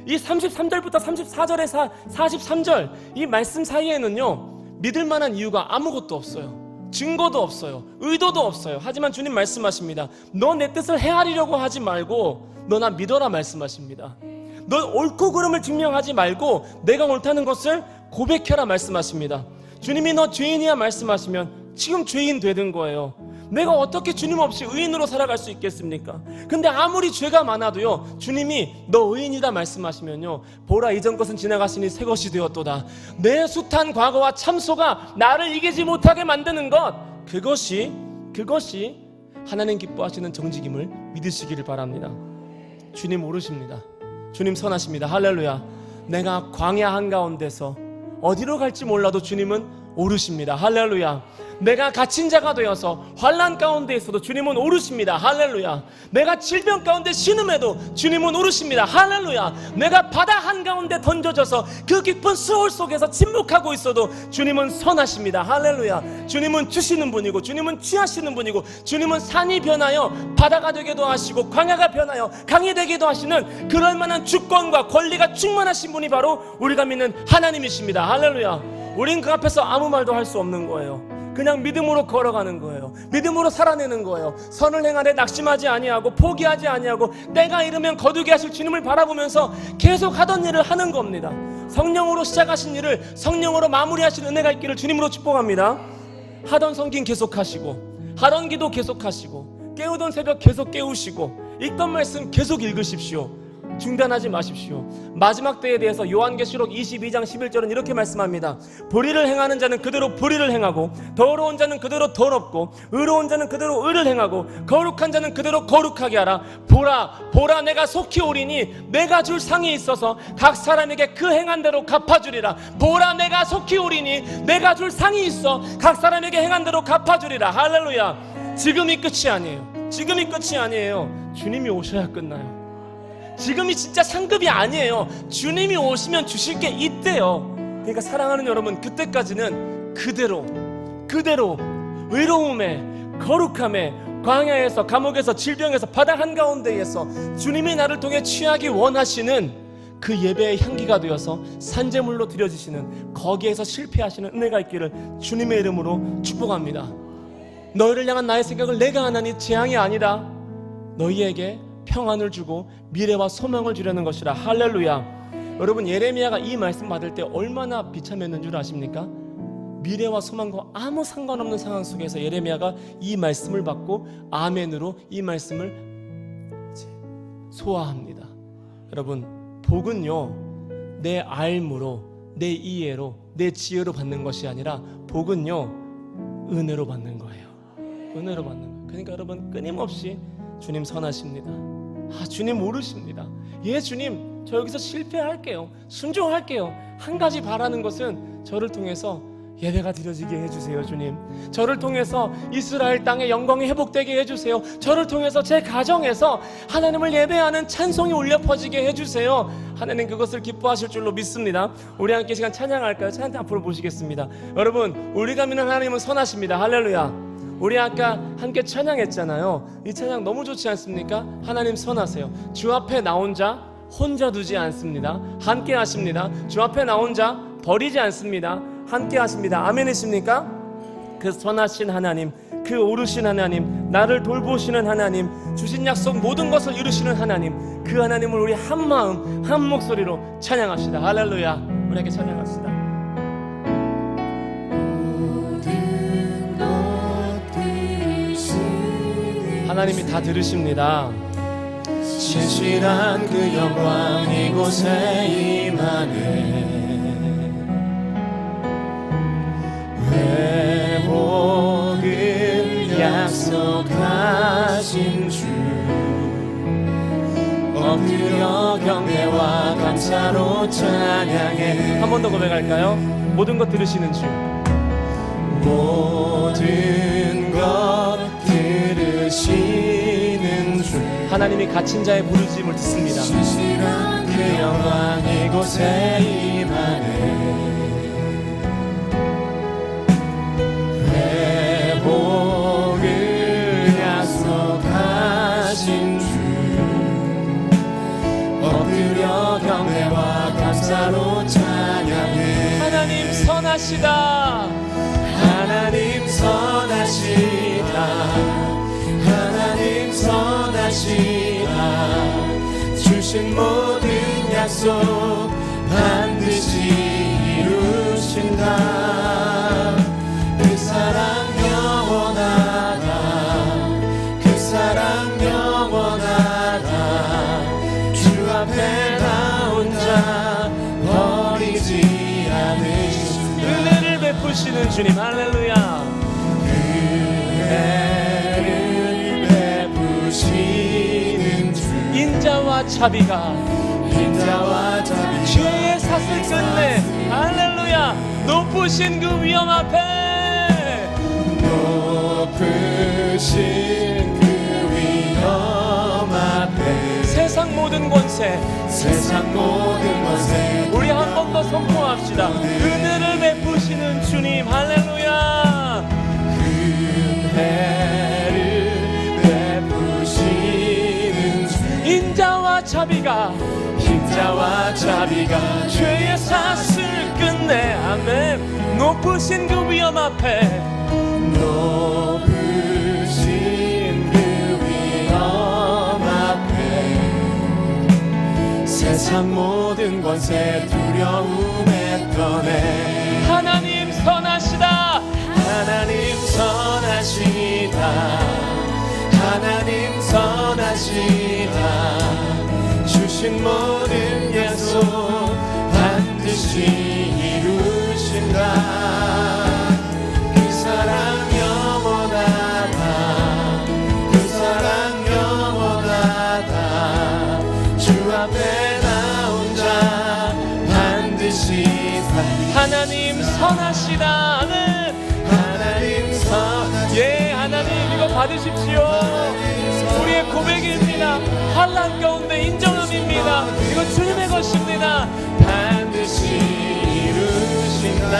이 33절부터 34절의 43절 이 말씀 사이에는요, 믿을 만한 이유가 아무것도 없어요. 증거도 없어요. 의도도 없어요. 하지만 주님 말씀하십니다. 너 내 뜻을 헤아리려고 하지 말고 너 나 믿어라 말씀하십니다. 너 옳고 그름을 증명하지 말고 내가 옳다는 것을 고백해라 말씀하십니다. 주님이 너 죄인이야 말씀하시면 지금 죄인 되는 거예요. 내가 어떻게 주님 없이 의인으로 살아갈 수 있겠습니까? 근데 아무리 죄가 많아도요, 주님이 너 의인이다 말씀하시면요, 보라 이전 것은 지나갔으니 새 것이 되었도다. 내 숱한 과거와 참소가 나를 이기지 못하게 만드는 것, 그것이 하나님 기뻐하시는 정직임을 믿으시기를 바랍니다. 주님 오르십니다. 주님 선하십니다. 할렐루야. 내가 광야 한가운데서 어디로 갈지 몰라도 주님은 오르십니다. 할렐루야. 내가 갇힌 자가 되어서 환난 가운데 있어도 주님은 오르십니다. 할렐루야. 내가 질병 가운데 신음해도 주님은 오르십니다. 할렐루야. 내가 바다 한가운데 던져져서 그 깊은 수월 속에서 침묵하고 있어도 주님은 선하십니다. 할렐루야. 주님은 주시는 분이고 주님은 취하시는 분이고 주님은 산이 변하여 바다가 되기도 하시고 광야가 변하여 강이 되기도 하시는 그럴 만한 주권과 권리가 충만하신 분이 바로 우리가 믿는 하나님이십니다. 할렐루야. 우린 그 앞에서 아무 말도 할 수 없는 거예요. 그냥 믿음으로 걸어가는 거예요. 믿음으로 살아내는 거예요. 선을 행하되 낙심하지 아니하고 포기하지 아니하고 때가 이르면 거두게 하실 주님을 바라보면서 계속 하던 일을 하는 겁니다. 성령으로 시작하신 일을 성령으로 마무리하시는 은혜가 있기를 주님으로 축복합니다. 하던 성긴 계속하시고 하던 기도 계속하시고 깨우던 새벽 계속 깨우시고 읽던 말씀 계속 읽으십시오. 중단하지 마십시오. 마지막 때에 대해서 요한계시록 22장 11절은 이렇게 말씀합니다. 불의를 행하는 자는 그대로 불의를 행하고 더러운 자는 그대로 더럽고 의로운 자는 그대로 의를 행하고 거룩한 자는 그대로 거룩하게 하라. 보라 내가 속히 오리니 내가 줄 상이 있어서 각 사람에게 그 행한 대로 갚아주리라. 보라 내가 속히 오리니 내가 줄 상이 있어 각 사람에게 행한 대로 갚아주리라. 할렐루야. 지금이 끝이 아니에요. 지금이 끝이 아니에요. 주님이 오셔야 끝나요. 지금이 진짜 상급이 아니에요. 주님이 오시면 주실 게 있대요. 그러니까 사랑하는 여러분, 그때까지는 그대로 의로움에 거룩함에 광야에서 감옥에서 질병에서 바다 한가운데에서 주님이 나를 통해 취하기 원하시는 그 예배의 향기가 되어서 산재물로 드려지시는 거기에서 실패하시는 은혜가 있기를 주님의 이름으로 축복합니다. 너희를 향한 나의 생각을 내가 하나니 재앙이 아니라 너희에게 평안을 주고 미래와 소망을 주려는 것이라. 할렐루야. 여러분, 예레미야가 이 말씀 받을 때 얼마나 비참했는 줄 아십니까? 미래와 소망과 아무 상관없는 상황 속에서 예레미야가 이 말씀을 받고 아멘으로 이 말씀을 소화합니다. 여러분, 복은요 내 알므로 내 이해로 내 지혜로 받는 것이 아니라 복은요 은혜로 받는 거예요. 은혜로 받는 거예요. 그러니까 여러분, 끊임없이 주님 선하십니다. 주님 오르십니다. 예, 주님 저 여기서 실패할게요. 순종할게요. 한 가지 바라는 것은 저를 통해서 예배가 드려지게 해주세요. 주님, 저를 통해서 이스라엘 땅의 영광이 회복되게 해주세요. 저를 통해서 제 가정에서 하나님을 예배하는 찬송이 울려 퍼지게 해주세요. 하나님 그것을 기뻐하실 줄로 믿습니다. 우리 함께 시간 찬양할까요? 찬양 앞으로 모시겠습니다. 여러분, 우리가 믿는 하나님은 선하십니다. 할렐루야. 우리 아까 함께 찬양했잖아요. 이 찬양 너무 좋지 않습니까? 하나님 선하세요. 주 앞에 나 혼자 혼자 두지 않습니다. 함께 하십니다. 주 앞에 나 혼자 버리지 않습니다. 함께 하십니다. 아멘이십니까? 그 선하신 하나님, 그 오르신 하나님, 나를 돌보시는 하나님, 주신 약속 모든 것을 이루시는 하나님, 그 하나님을 우리 한 마음 한 목소리로 찬양합시다. 할렐루야. 우리 함께 찬양합시다. 하나님이 다 들으십니다. 신실한 그 영광 이곳에 임하네. 회복을 약속하신 주, 엎드려 경배와 감사로 찬양해. 한 번 더 고백할까요? 모든 것 들으시는 주, 모든 것 들으시는 주, 하나님이 갇힌 자의 부르짖음을 듣습니다. 신실한 그 영광 이곳에 임하네. 회복을 약속하신 주, 엎드려 경배와 감사로 찬양해. 하나님 선하시다. 하나님 선하시다. 하나님 선하시다. 주신 모든 약속 반드시 이루신다. 그 사랑 영원하다. 그 사랑 영원하다. 주 앞에 나 혼자 버리지 않으신다. 은혜를 베푸시는 주님, 할렐루야. 은혜를 베푸시는 주, 인자와 자비가 죄의 삭을 끝내. 할렐루야. 높으신 그 위엄 앞에, 높으신 그 위엄 앞에, 세상 모든 권세 우리 한 번 더 선포합시다. 은혜를 베푸시는 주님, 할렐루야. 은혜를 베푸시는 주, 인자와 자비가 죄의 삭을 끝내. 아멘. 높으신 그 위엄 앞에, 높으신 그 위엄 앞에, 세상 모든 권세 두려움에 떠내. 하나님 선하시다. 하나님 선하시다. 하나님 선하시다. 주신 모든 약속 반드시 이루신다. 그 사랑 영원하다. 그 사랑 영원하다. 주 앞에 나 혼자 반드시 하나님 선하시다. 하나님 선, 예, 하나님 이거 받으십시오. 우리의 고백입니다. 환난 가운데 인정함입니다. 이거 주님의 것입니다. 반드시 이루신다.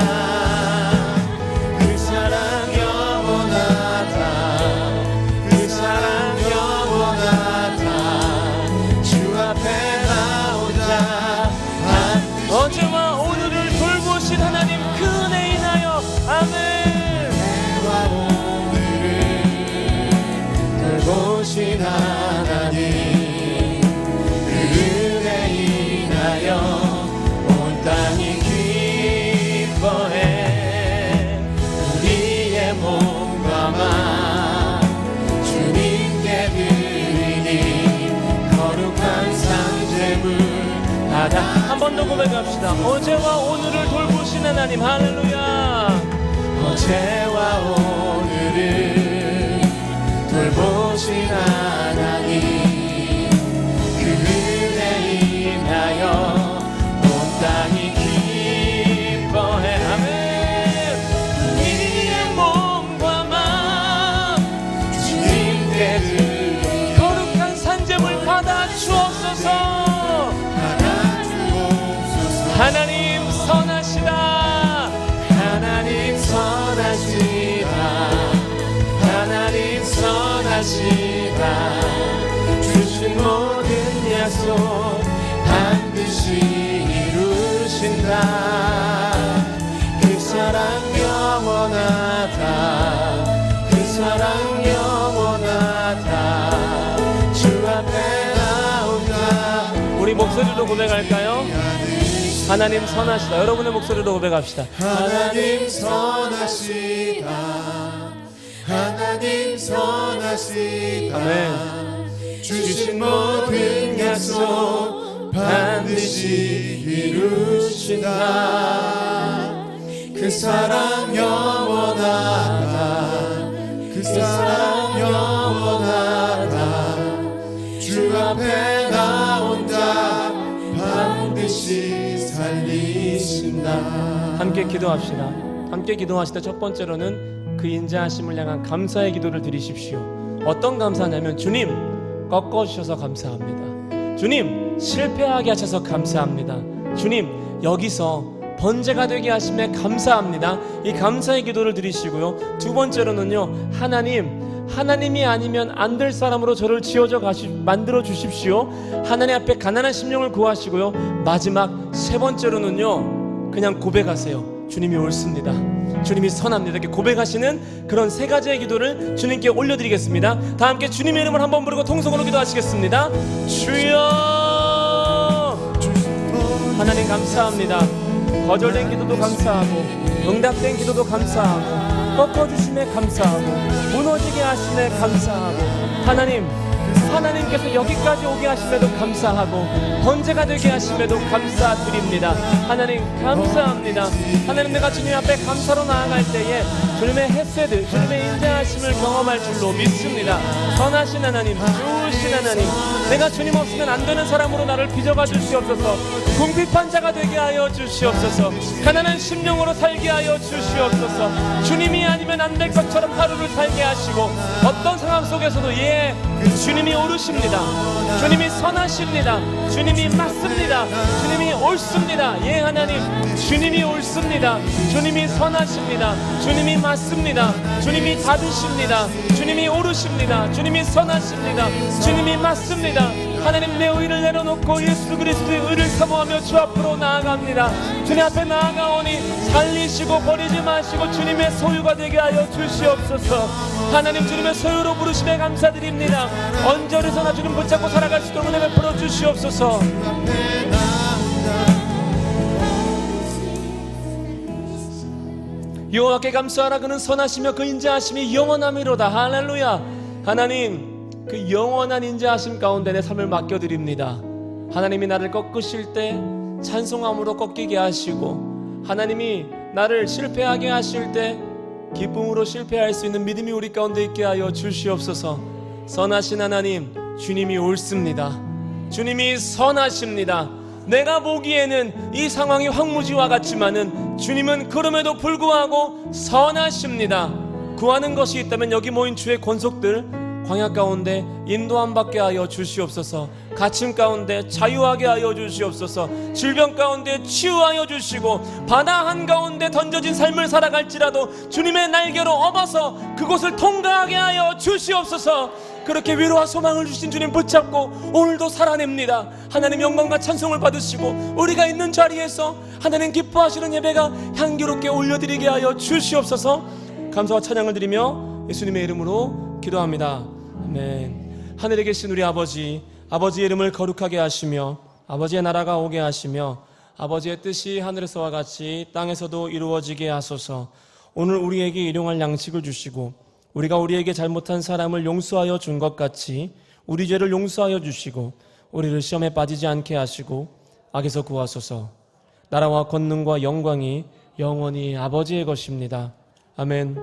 그 사랑 영원하다. 그 사랑 영원하다. 주 앞에 나 혼자 어제와 오늘을 돌보신 하나님 그 은혜 인하여 아멘. 돌보신 하나님 그 은혜 인하여 온 땅이 기뻐해. 우리의 몸과 맘 주님께 드리니 거룩한 상제물 받아. 한 번 더 고백합시다. 어제와 오늘을 돌보신 하나님, 할렐루야. 어제와 오늘을 돌보신 하나님 그 은혜 인하여 온 땅이 기뻐해. 아멘. 주신 모든 약속 반드시 이루신다. 그 사랑 영원하다. 그 사랑 영원하다. 주 앞에 나온다. 우리 목소리로 고백할까요? 하나님 선하시다. 여러분의 목소리로 고백합시다. 하나님 선하시다. 하나님 선하시다. 아멘. 주신 모든 약속 반드시 이루신다. 그 사랑 영원하다. 그 사랑 영원하다. 주 앞에 나온다. 반드시 살리신다. 함께 기도합시다. 함께 기도하시다. 첫 번째로는 그 인자하심을 향한 감사의 기도를 드리십시오. 어떤 감사냐면, 주님 꺾어주셔서 감사합니다. 주님 실패하게 하셔서 감사합니다. 주님 여기서 번제가 되게 하심에 감사합니다. 이 감사의 기도를 드리시고요. 두 번째로는요, 하나님이 아니면 안 될 사람으로 저를 만들어 주십시오. 하나님 앞에 가난한 심령을 구하시고요. 마지막 세 번째로는요, 그냥 고백하세요. 주님이 옳습니다. 주님이 선합니다. 이렇게 고백하시는 그런 세 가지의 기도를 주님께 올려드리겠습니다. 다 함께 주님의 이름을 한번 부르고 통성으로 기도하시겠습니다. 주여. 하나님 감사합니다. 거절된 기도도 감사하고 응답된 기도도 감사하고 꺾어주심에 감사하고 무너지게 하심에 감사하고 하나님께서 여기까지 오게 하심에도 감사하고 번제가 되게 하심에도 감사드립니다. 하나님 감사합니다. 하나님, 내가 주님 앞에 감사로 나아갈 때에 주님의 헤세드, 주님의 인자하심을 경험할 줄로 믿습니다. 선하신 하나님, 좋으신 하나님, 내가 주님 없으면 안 되는 사람으로 나를 빚어가 주시옵소서. 궁핍한 자가 되게 하여 주시옵소서. 가난한 심령으로 살게 하여 주시옵소서. 주님이 아니면 안 될 것처럼 하루를 살게 하시고, 어떤 상황 속에서도 주님이 옳으십니다. 주님이 선하십니다. 주님이 맞습니다. 주님이 옳습니다. 하나님, 주님이 옳습니다. 주님이 선하십니다. 주님이 맞습니다. 주님이 받으십니다. 주님이 옳으십니다. 주님이 선하십니다. 주님이 맞습니다. 하나님, 내 의를 내려놓고 예수 그리스도의 의를 사모하며 주 앞으로 나아갑니다. 주님 앞에 나아가오니 살리시고 버리지 마시고 주님의 소유가 되게 하여 주시옵소서. 하나님, 주님의 소유로 부르심에 감사드립니다. 언제 어디서나 주님 붙잡고 살아갈 수 있도록 은혜 베풀어 주시옵소서. 여호와께 감사하라. 그는 선하시며 그 인자하심이 영원함이로다. 할렐루야. 하나님, 그 영원한 인자하심 가운데 내 삶을 맡겨드립니다. 하나님이 나를 꺾으실 때 찬송함으로 꺾이게 하시고, 하나님이 나를 실패하게 하실 때 기쁨으로 실패할 수 있는 믿음이 우리 가운데 있게 하여 주시옵소서. 선하신 하나님, 주님이 옳습니다. 주님이 선하십니다. 내가 보기에는 이 상황이 황무지와 같지만은 주님은 그럼에도 불구하고 선하십니다. 구하는 것이 있다면 여기 모인 주의 권속들 광야 가운데 인도함 받게 하여 주시옵소서. 갇힘 가운데 자유하게 하여 주시옵소서. 질병 가운데 치유하여 주시고, 바다 한가운데 던져진 삶을 살아갈지라도 주님의 날개로 업어서 그곳을 통과하게 하여 주시옵소서. 그렇게 위로와 소망을 주신 주님 붙잡고 오늘도 살아냅니다. 하나님, 영광과 찬송을 받으시고 우리가 있는 자리에서 하나님 기뻐하시는 예배가 향기롭게 올려드리게 하여 주시옵소서. 감사와 찬양을 드리며 예수님의 이름으로 기도합니다. 아멘. 하늘에 계신 우리 아버지의 이름을 거룩하게 하시며 아버지의 나라가 오게 하시며 아버지의 뜻이 하늘에서와 같이 땅에서도 이루어지게 하소서. 오늘 우리에게 일용할 양식을 주시고 우리가 우리에게 잘못한 사람을 용서하여 준 것 같이 우리 죄를 용서하여 주시고 우리를 시험에 빠지지 않게 하시고 악에서 구하소서. 나라와 권능과 영광이 영원히 아버지의 것입니다. 아멘.